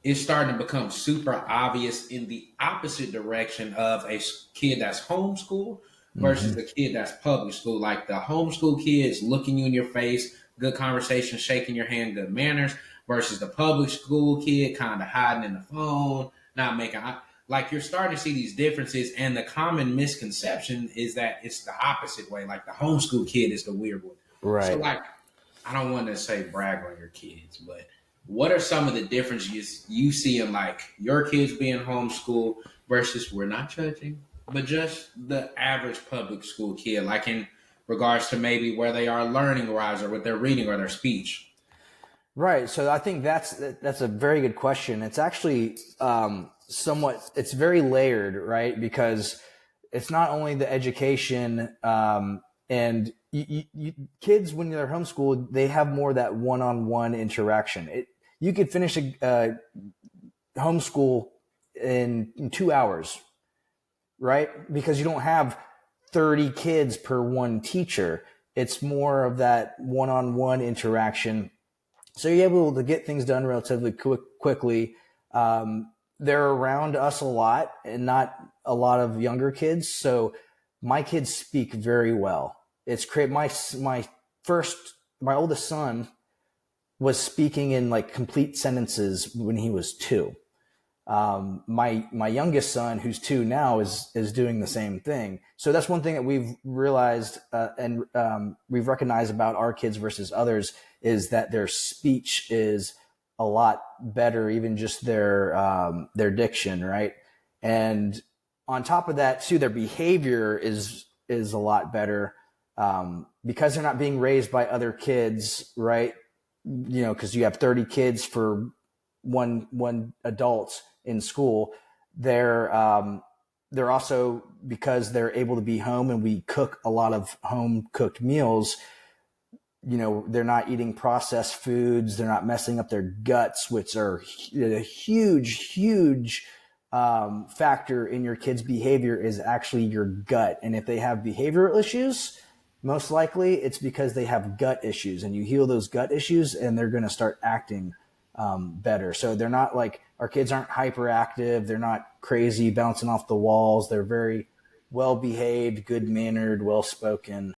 it's starting to become super obvious in the opposite direction of a kid that's homeschooled versus the Hmm. kid that's public school. Like the homeschool kids looking you in your face, good conversation, shaking your hand, good manners, versus the public school kid kind of hiding in the phone, not making eye. Like you're starting to see these differences, and the common misconception is that it's the opposite way. Like the homeschool kid is the weird one. So, Right. like, I don't want to say brag on your kids, but what are some of the differences you see in like your kids being homeschooled versus, we're not judging, but just the average public school kid, like in regards to maybe where they are learning wise or with their reading or their speech? Right. So I think that's a very good question. It's actually somewhat, it's very layered, right? Because it's not only the education, and kids, when they're homeschooled, they have more that one-on-one interaction. You could finish a homeschool in 2 hours, right? Because you don't have 30 kids per one teacher. It's more of that one-on-one interaction, so you're able to get things done relatively quickly. They're around us a lot and not a lot of younger kids. So my kids speak very well. It's great. My oldest son was speaking in like complete sentences when he was 2. My youngest son, who's 2 now, is doing the same thing. So that's one thing that we've realized, and we've recognized about our kids versus others, is that their speech is a lot better, even just their diction, right? And on top of that, too, their behavior is a lot better, because they're not being raised by other kids, right? Because you have 30 kids for one adult in school. They're also, because they're able to be home and we cook a lot of home cooked meals. They're not eating processed foods. They're not messing up their guts, which are a huge factor in your kid's behavior, is actually your gut. And if they have behavioral issues, most likely it's because they have gut issues, and you heal those gut issues and they're going to start acting better. So they're not like, our kids aren't hyperactive. They're not crazy, bouncing off the walls. They're very well behaved, good mannered, well spoken.